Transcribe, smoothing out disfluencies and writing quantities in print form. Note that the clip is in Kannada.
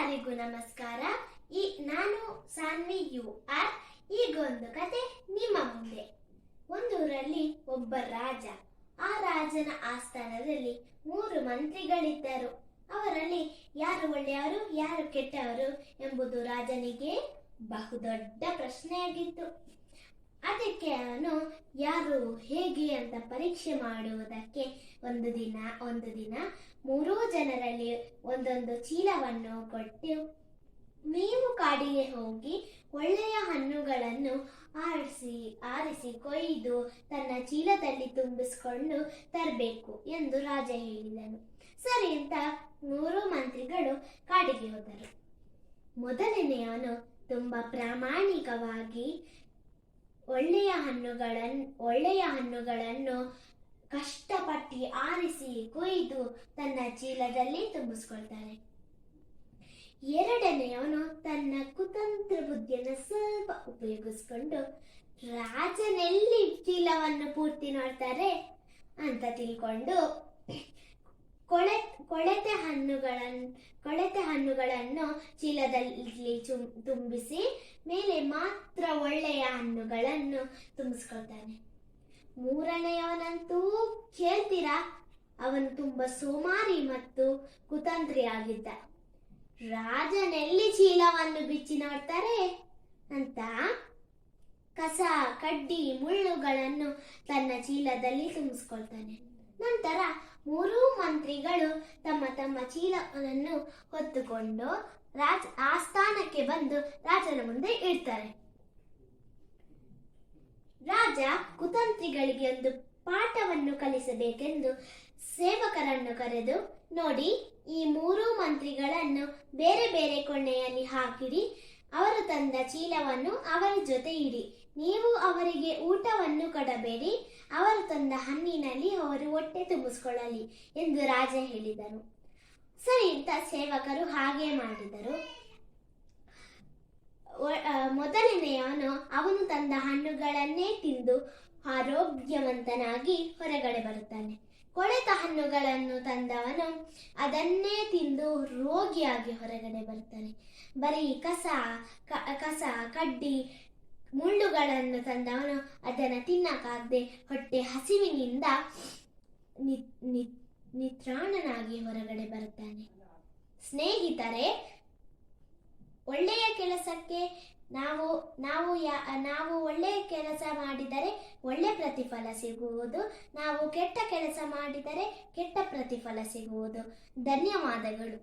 ಎಲ್ಲರಿಗೂ ನಮಸ್ಕಾರ. ನಾನು ಸಾನ್ವಿ ಯು ಆರ್. ಈಗೊಂದು ಕತೆ ನಿಮ್ಮ ಮುಂದೆ. ಒಂದೂರಲ್ಲಿ ಒಬ್ಬ ರಾಜ. ಆ ರಾಜನ ಆಸ್ಥಾನದಲ್ಲಿ 3 ಮಂತ್ರಿಗಳಿದ್ದರು. ಅವರಲ್ಲಿ ಯಾರು ಒಳ್ಳೆಯವರು ಯಾರು ಕೆಟ್ಟವರು ಎಂಬುದು ರಾಜನಿಗೆ ಬಹುದೊಡ್ಡ ಪ್ರಶ್ನೆಯಾಗಿತ್ತು. ಅದಕ್ಕೆ ಅವನು ಯಾರು ಹೇಗೆ ಅಂತ ಪರೀಕ್ಷೆ ಮಾಡುವುದಕ್ಕೆ ಒಂದು ದಿನ 3 ಜನರಲ್ಲಿ ಒಂದೊಂದು ಚೀಲವನ್ನು ಕೊಟ್ಟು, ನೀವು ಕಾಡಿಗೆ ಹೋಗಿ ಒಳ್ಳೆಯ ಹಣ್ಣುಗಳನ್ನು ಆರಿಸಿ ಕೊಯ್ದು ತನ್ನ ಚೀಲದಲ್ಲಿ ತುಂಬಿಸಿಕೊಂಡು ತರಬೇಕು ಎಂದು ರಾಜ ಹೇಳಿದನು. ಸರಿ ಅಂತ 3 ಮಂತ್ರಿಗಳು ಕಾಡಿಗೆ ಹೋದರು. ಮೊದಲನೆಯವನು ತುಂಬಾ ಪ್ರಾಮಾಣಿಕವಾಗಿ ಒಳ್ಳೆಯ ಹಣ್ಣುಗಳನ್ನು ಕಷ್ಟಪಟ್ಟು ಆರಿಸಿ ಕೊಯ್ದು ತನ್ನ ಚೀಲದಲ್ಲಿ ತುಂಬಿಸ್ಕೊಳ್ತಾನೆ. ಎರಡನೆಯವನು ತನ್ನ ಕುತಂತ್ರ ಬುದ್ಧಿಯನ್ನು ಸ್ವಲ್ಪ ಉಪಯೋಗಿಸ್ಕೊಂಡು ರಾಜನೆಲ್ಲಿ ಚೀಲವನ್ನು ಪೂರ್ತಿ ನೋಡ್ತಾರೆ ಅಂತ ತಿಳ್ಕೊಂಡು ಕೊಳೆತೆ ಹಣ್ಣುಗಳನ್ನು ಚೀಲದಲ್ಲಿ ತುಂಬಿಸಿ ಮೇಲೆ ಮಾತ್ರ ಒಳ್ಳೆಯ ಹಣ್ಣುಗಳನ್ನು ತುಂಬಿಸ್ಕೊಳ್ತಾನೆ. ಮೂರನೆಯವನಂತೂ ಕೇಳ್ತೀರಾ, ಅವನು ತುಂಬಾ ಸೋಮಾರಿ ಮತ್ತು ಕುತಂತ್ರಿ ಆಗಿದ್ದ. ರಾಜನೆಲ್ಲಿ ಚೀಲವನ್ನು ಬಿಚ್ಚಿ ನೋಡ್ತಾರೆ ಅಂತ ಕಸ ಕಡ್ಡಿ ಮುಳ್ಳುಗಳನ್ನು ತನ್ನ ಚೀಲದಲ್ಲಿ ತುಂಬಿಸ್ಕೊಳ್ತಾನೆ. ನಂತರ 3 ಮಂತ್ರಿಗಳು ತಮ್ಮ ಚೀಲವನ್ನು ಹೊತ್ತುಕೊಂಡು ಆಸ್ಥಾನಕ್ಕೆ ಬಂದು ರಾಜನ ಮುಂದೆ ಇಡ್ತಾರೆ. ರಾಜ ಕುತಂತ್ರಿಗಳಿಗೆ ಒಂದು ಪಾಠವನ್ನು ಕಲಿಸಬೇಕೆಂದು ಸೇವಕರನ್ನು ಕರೆದು, ನೋಡಿ, ಈ 3 ಮಂತ್ರಿಗಳನ್ನು ಬೇರೆ ಬೇರೆ ಕೊನೆಯಲ್ಲಿ ಹಾಕಿಡಿ. ಅವರು ತಂದ ಚೀಲವನ್ನು ಅವರ ಜೊತೆ ಇಡಿ. ನೀವು ಅವರಿಗೆ ಊಟವನ್ನು ಕೊಡಬೇಡಿ. ಅವರು ತಂದ ಹಣ್ಣಿನಲ್ಲಿ ಅವರು ಹೊಟ್ಟೆ ತುಂಬಿಸಿಕೊಳ್ಳಲಿ ಎಂದು ರಾಜ ಹೇಳಿದರು. ಸರಿ ಅಂತ ಸೇವಕರು ಹಾಗೆ ಮಾಡಿದರು. ಮೊದಲನೆಯವನು ಅವನು ತಂದ ಹಣ್ಣುಗಳನ್ನೇ ತಿಂದು ಆರೋಗ್ಯವಂತನಾಗಿ ಹೊರಗಡೆ ಬರುತ್ತಾನೆ. ಕೊಳೆತ ಹಣ್ಣುಗಳನ್ನು ತಂದವನು ಅದನ್ನೇ ತಿಂದು ರೋಗಿಯಾಗಿ ಹೊರಗಡೆ ಬರುತ್ತಾನೆ. ಬರೀ ಕಸ ಕಡ್ಡಿ ಮುಳ್ಳುಗಳನ್ನು ತಂದವನು ಅದನ್ನು ತಿನ್ನಕ್ಕಾಗದೆ ಹೊಟ್ಟೆ ಹಸಿವಿನಿಂದ ನಿತ್ರಾಣನಾಗಿ ಹೊರಗಡೆ ಬರುತ್ತಾನೆ. ಸ್ನೇಹಿತರೆ, ಒಳ್ಳೆಯ ಕೆಲಸಕ್ಕೆ ನಾವು ಒಳ್ಳೆಯ ಕೆಲಸ ಮಾಡಿದರೆ ಒಳ್ಳೆ ಪ್ರತಿಫಲ ಸಿಗುವುದು. ನಾವು ಕೆಟ್ಟ ಕೆಲಸ ಮಾಡಿದರೆ ಕೆಟ್ಟ ಪ್ರತಿಫಲ ಸಿಗುವುದು. ಧನ್ಯವಾದಗಳು.